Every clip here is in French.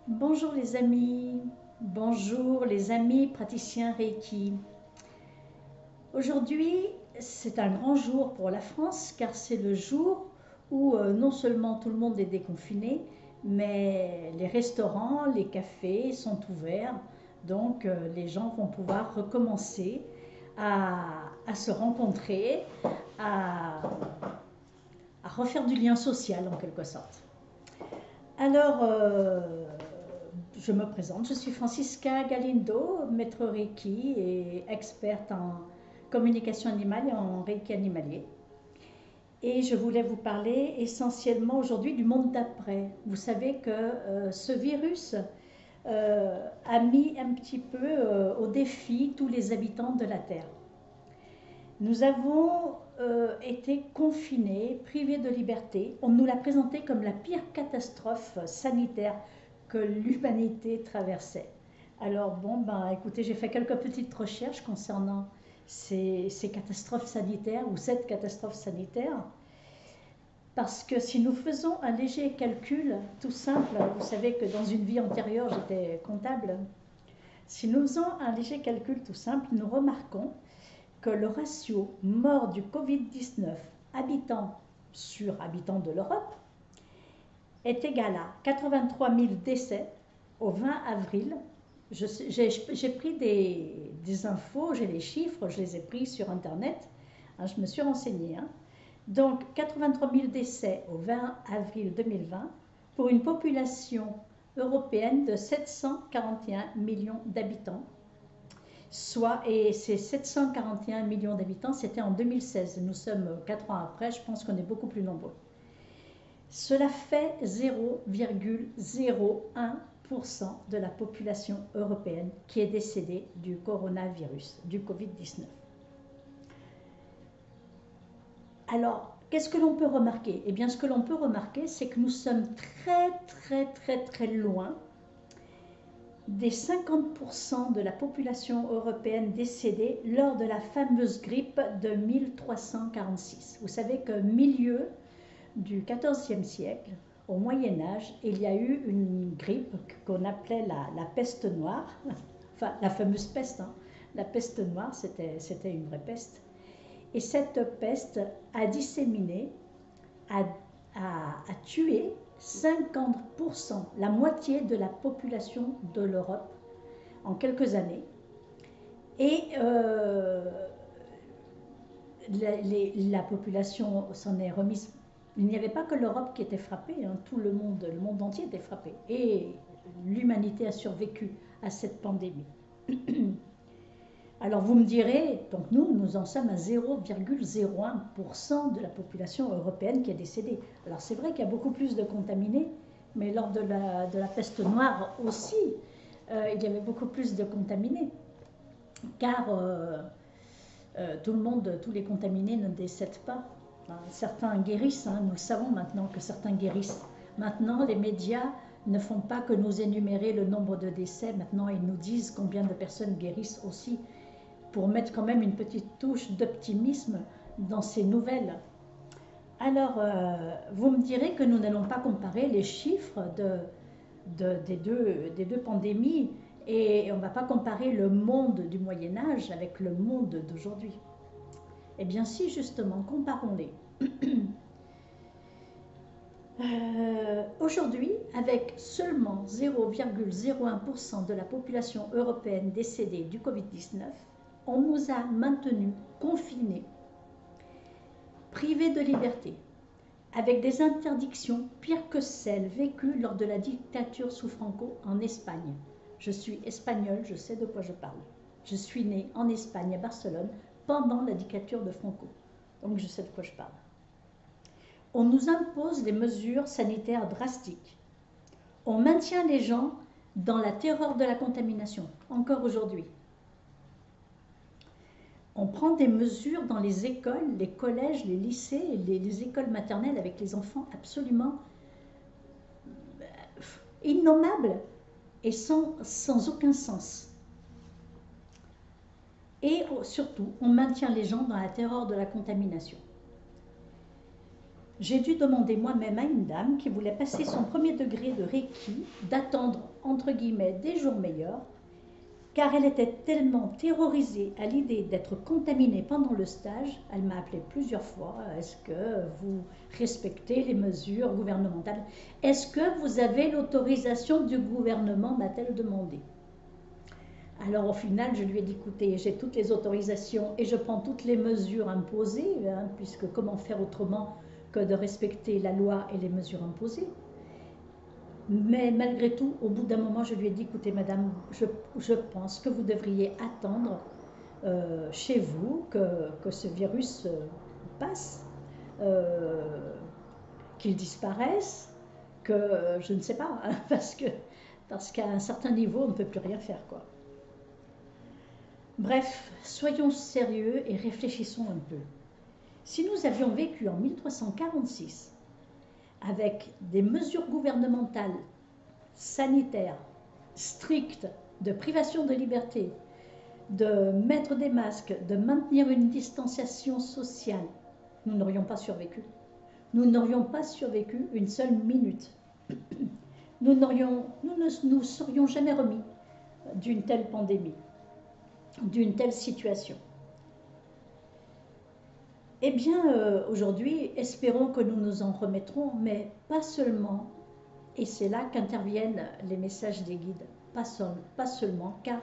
Bonjour les amis praticiens Reiki. Aujourd'hui, c'est un grand jour pour la France car c'est le jour où non seulement tout le monde est déconfiné, mais les restaurants, les cafés sont ouverts. Donc les gens vont pouvoir recommencer à, à se rencontrer, à, à refaire du lien social en quelque sorte. Alors, je me présente, je suis Francisca Galindo, maître Reiki et experte en communication animale et en Reiki animalier. Et je voulais vous parler essentiellement aujourd'hui du monde d'après. Vous savez que ce virus a mis un petit peu au défi tous les habitants de la Terre. Nous avons été confinés, privés de liberté. On nous l'a présenté comme la pire catastrophe sanitaire que l'humanité traversait. Alors bon, ben écoutez, j'ai fait quelques petites recherches concernant ces catastrophes sanitaires ou cette catastrophe sanitaire. Parce que si nous faisons un léger calcul tout simple, vous savez que dans une vie antérieure j'étais comptable, si nous faisons un léger calcul tout simple, nous remarquons que le ratio mort du Covid-19 habitants sur habitants de l'Europe est égal à 83 000 décès au 20 avril. J'ai pris des infos, j'ai les chiffres, je les ai pris sur Internet, hein, je me suis renseignée. Hein. Donc 83 000 décès au 20 avril 2020 pour une population européenne de 741 millions d'habitants. Et ces 741 millions d'habitants, c'était en 2016. Nous sommes 4 ans après, je pense qu'on est beaucoup plus nombreux. Cela fait 0,01% de la population européenne qui est décédée du coronavirus, du Covid-19. Alors, qu'est-ce que l'on peut remarquer? Eh bien, ce que l'on peut remarquer, c'est que nous sommes très loin des 50% de la population européenne décédée lors de la fameuse grippe de 1346. Vous savez qu'au milieu du XIVe siècle, au Moyen Âge, il y a eu une grippe qu'on appelait la peste noire, enfin la fameuse peste, hein. La peste noire, c'était une vraie peste. Et cette peste a disséminé, a tué 50%, la moitié de la population de l'Europe en quelques années. Et la population s'en est remise. Il n'y avait pas que l'Europe qui était frappée, hein, tout le monde entier était frappé. Et l'humanité a survécu à cette pandémie. Alors vous me direz, donc nous en sommes à 0,01% de la population européenne qui est décédée. Alors c'est vrai qu'il y a beaucoup plus de contaminés, mais lors de la peste noire aussi, il y avait beaucoup plus de contaminés. Car tout le monde, tous les contaminés ne décèdent pas. Enfin, certains guérissent, hein, nous le savons maintenant que certains guérissent. Maintenant, les médias ne font pas que nous énumérer le nombre de décès, maintenant ils nous disent combien de personnes guérissent aussi, pour mettre quand même une petite touche d'optimisme dans ces nouvelles. Alors, vous me direz que nous n'allons pas comparer les chiffres des deux pandémies et on ne va pas comparer le monde du Moyen-Âge avec le monde d'aujourd'hui. Eh bien si, justement, comparons-les. Aujourd'hui, avec seulement 0,01% de la population européenne décédée du Covid-19, on nous a maintenus confinés, privés de liberté, avec des interdictions pires que celles vécues lors de la dictature sous Franco en Espagne. Je suis espagnole, je sais de quoi je parle. Je suis née en Espagne, à Barcelone, pendant la dictature de Franco. Donc je sais de quoi je parle. On nous impose des mesures sanitaires drastiques. On maintient les gens dans la terreur de la contamination, encore aujourd'hui. On prend des mesures dans les écoles, les collèges, les lycées, les écoles maternelles avec les enfants absolument innommables et sans aucun sens. Et surtout, on maintient les gens dans la terreur de la contamination. J'ai dû demander moi-même à une dame qui voulait passer son premier degré de Reiki d'attendre, entre guillemets, des jours meilleurs, car elle était tellement terrorisée à l'idée d'être contaminée pendant le stage. Elle m'a appelé plusieurs fois: est-ce que vous respectez les mesures gouvernementales? Est-ce que vous avez l'autorisation du gouvernement, m'a-t-elle demandé. Alors au final, je lui ai dit: écoutez, j'ai toutes les autorisations et je prends toutes les mesures imposées, hein, puisque comment faire autrement que de respecter la loi et les mesures imposées. Mais malgré tout, au bout d'un moment, je lui ai dit: écoutez madame, je pense que vous devriez attendre chez vous que ce virus passe, euh, qu'il disparaisse, que je ne sais pas, hein, parce qu'à un certain niveau, on ne peut plus rien faire, quoi. Bref, soyons sérieux et réfléchissons un peu. Si nous avions vécu en 1346 avec des mesures gouvernementales sanitaires strictes de privation de liberté, de mettre des masques, de maintenir une distanciation sociale, nous n'aurions pas survécu. Nous n'aurions pas survécu une seule minute. Nous ne nous serions jamais remis d'une telle pandémie, d'une telle situation. Eh bien, aujourd'hui, espérons que nous nous en remettrons, mais pas seulement, et c'est là qu'interviennent les messages des guides, pas seulement, car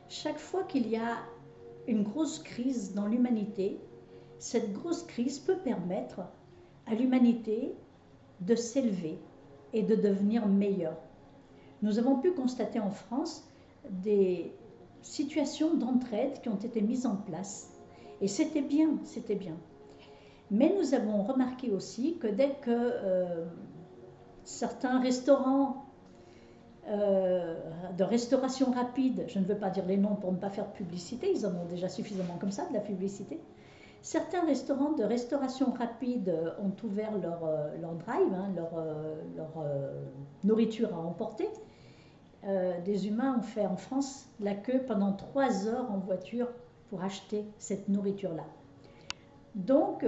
chaque fois qu'il y a une grosse crise dans l'humanité, cette grosse crise peut permettre à l'humanité de s'élever et de devenir meilleure. Nous avons pu constater en France des situations d'entraide qui ont été mises en place. Et c'était bien, c'était bien. Mais nous avons remarqué aussi que dès que certains restaurants de restauration rapide, je ne veux pas dire les noms pour ne pas faire de publicité, ils en ont déjà suffisamment comme ça, de la publicité. Certains restaurants de restauration rapide ont ouvert leur drive, hein, leur nourriture à emporter. Des humains ont fait en France la queue pendant 3 heures en voiture pour acheter cette nourriture-là. Donc,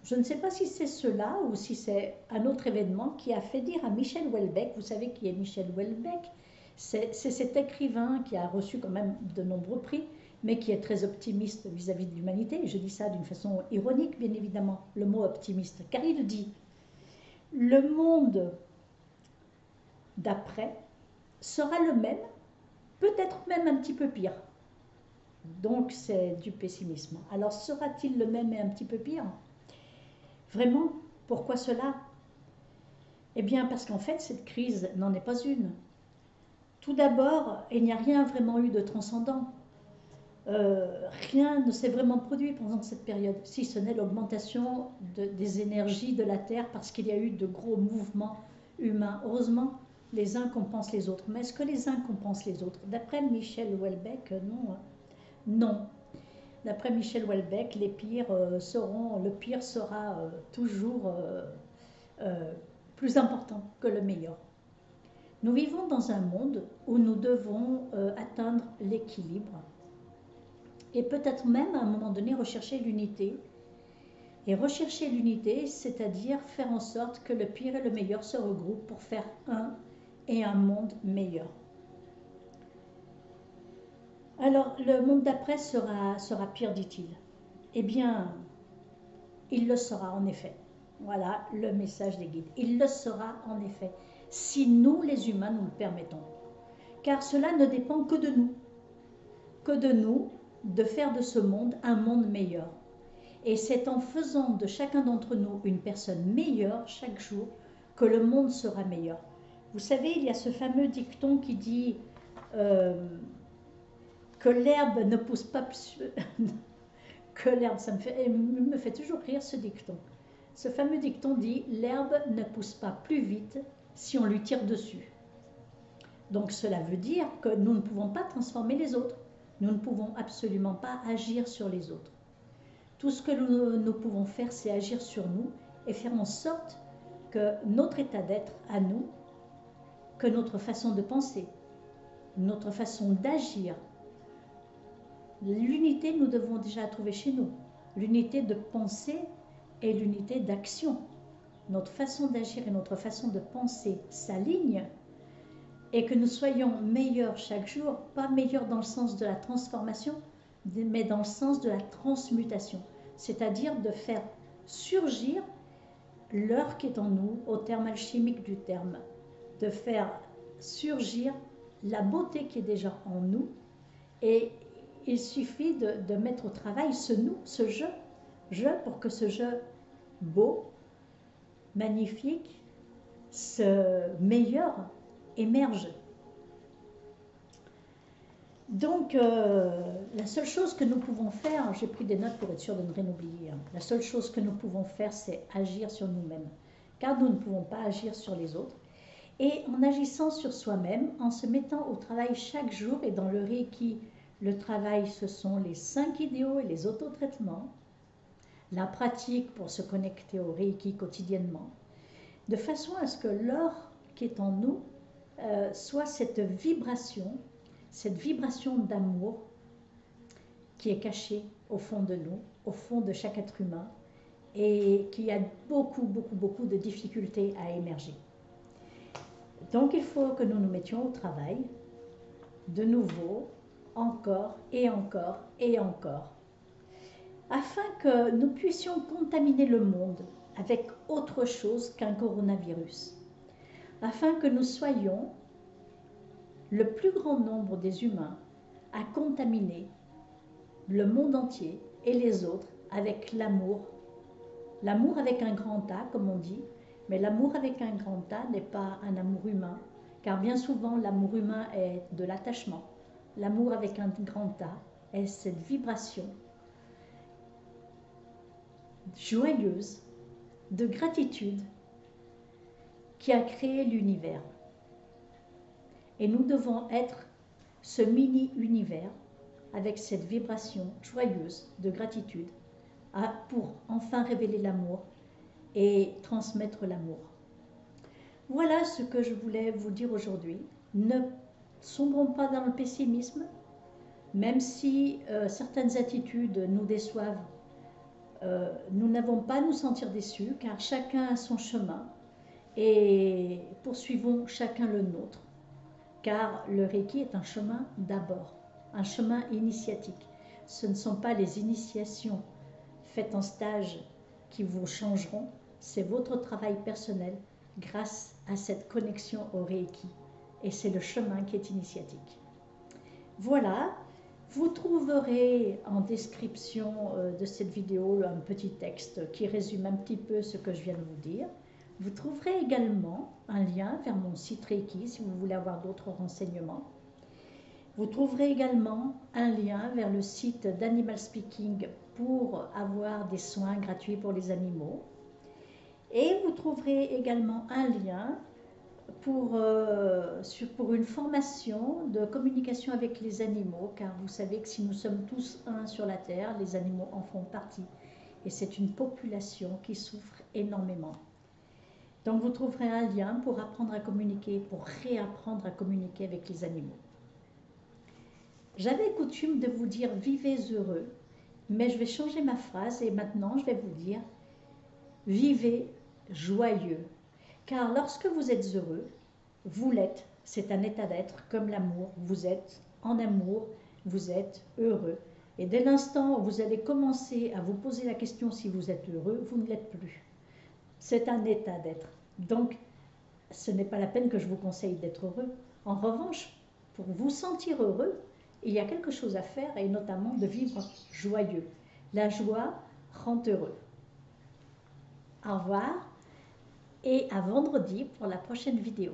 je ne sais pas si c'est cela ou si c'est un autre événement qui a fait dire à Michel Houellebecq, vous savez qui est Michel Houellebecq, c'est cet écrivain qui a reçu quand même de nombreux prix, mais qui est très optimiste vis-à-vis de l'humanité. Je dis ça d'une façon ironique, bien évidemment, le mot optimiste, car il dit: le monde d'après sera le même, peut-être même un petit peu pire. Donc c'est du pessimisme. Alors sera-t-il le même et un petit peu pire? Vraiment? Pourquoi cela? Eh bien parce qu'en fait cette crise n'en est pas une. Tout d'abord, il n'y a rien vraiment eu de transcendant. Rien ne s'est vraiment produit pendant cette période, si ce n'est l'augmentation des énergies de la Terre parce qu'il y a eu de gros mouvements humains. Heureusement, les uns compensent les autres. Mais est-ce que les uns compensent les autres? D'après Michel Houellebecq, non. Non. D'après Michel Houellebecq, le pire sera toujours plus important que le meilleur. Nous vivons dans un monde où nous devons atteindre l'équilibre et peut-être même à un moment donné rechercher l'unité. Et rechercher l'unité, c'est-à-dire faire en sorte que le pire et le meilleur se regroupent pour faire un monde meilleur. Alors, le monde d'après sera pire, dit-il. Eh bien, il le sera en effet. Voilà le message des guides. Il le sera en effet, si nous, les humains, nous le permettons. Car cela ne dépend que de nous, de faire de ce monde un monde meilleur. Et c'est en faisant de chacun d'entre nous une personne meilleure chaque jour que le monde sera meilleur. Vous savez, il y a ce fameux dicton qui dit que l'herbe ne pousse pas que l'herbe, ça me fait toujours rire ce dicton. Ce fameux dicton dit: l'herbe ne pousse pas plus vite si on lui tire dessus. Donc cela veut dire que nous ne pouvons pas transformer les autres. Nous ne pouvons absolument pas agir sur les autres. Tout ce que nous pouvons faire, c'est agir sur nous et faire en sorte que notre état d'être à nous, que notre façon de penser, notre façon d'agir, l'unité, nous devons déjà trouver chez nous. L'unité de pensée et l'unité d'action. notre façon d'agir et notre façon de penser s'alignent et que nous soyons meilleurs chaque jour, pas meilleurs dans le sens de la transformation, mais dans le sens de la transmutation, c'est-à-dire de faire surgir l'or qui est en nous, au terme alchimique du terme, de faire surgir la beauté qui est déjà en nous, et il suffit de mettre au travail ce nous, ce je pour que ce je beau, magnifique, ce meilleur émerge. Donc, la seule chose que nous pouvons faire, j'ai pris des notes pour être sûr de ne rien oublier, la seule chose que nous pouvons faire, c'est agir sur nous-mêmes, car nous ne pouvons pas agir sur les autres. Et en agissant sur soi-même, en se mettant au travail chaque jour, et dans le Reiki, le travail, ce sont les 5 idéaux et les autotraitements, la pratique pour se connecter au Reiki quotidiennement, de façon à ce que l'or qui est en nous soit cette vibration d'amour qui est cachée au fond de nous, au fond de chaque être humain, et qui a beaucoup de difficultés à émerger. Donc il faut que nous nous mettions au travail, de nouveau, encore et encore et encore, afin que nous puissions contaminer le monde avec autre chose qu'un coronavirus, afin que nous soyons le plus grand nombre des humains à contaminer le monde entier et les autres avec l'amour. L'amour avec un grand A, comme on dit, mais l'amour avec un grand A n'est pas un amour humain, car bien souvent l'amour humain est de l'attachement. L'amour avec un grand A est cette vibration joyeuse de gratitude qui a créé l'univers. Et nous devons être ce mini-univers avec cette vibration joyeuse de gratitude pour enfin révéler l'amour et transmettre l'amour. Voilà ce que je voulais vous dire aujourd'hui. Ne sombrons pas dans le pessimisme, même si certaines attitudes nous déçoivent. Nous n'avons pas à nous sentir déçus, car chacun a son chemin et poursuivons chacun le nôtre, car le Reiki est un chemin d'abord, un chemin initiatique. Ce ne sont pas les initiations faites en stage qui vous changeront, c'est votre travail personnel grâce à cette connexion au Reiki, et c'est le chemin qui est initiatique. Voilà, vous trouverez en description de cette vidéo un petit texte qui résume un petit peu ce que je viens de vous dire. Vous trouverez également un lien vers mon site Reiki si vous voulez avoir d'autres renseignements. Vous trouverez également un lien vers le site d'Animal Speaking pour avoir des soins gratuits pour les animaux. Et vous trouverez également un lien pour une formation de communication avec les animaux, car vous savez que si nous sommes tous un sur la Terre, les animaux en font partie. Et c'est une population qui souffre énormément. Donc vous trouverez un lien pour apprendre à communiquer, pour réapprendre à communiquer avec les animaux. J'avais coutume de vous dire « vivez heureux », mais je vais changer ma phrase et maintenant je vais vous dire « vivez joyeux ». Car lorsque vous êtes heureux, vous l'êtes, c'est un état d'être comme l'amour, vous êtes en amour, vous êtes heureux. Et dès l'instant où vous allez commencer à vous poser la question si vous êtes heureux, vous ne l'êtes plus. C'est un état d'être. Donc, ce n'est pas la peine que je vous conseille d'être heureux. En revanche, pour vous sentir heureux, il y a quelque chose à faire et notamment de vivre joyeux. La joie rend heureux. Au revoir et à vendredi pour la prochaine vidéo.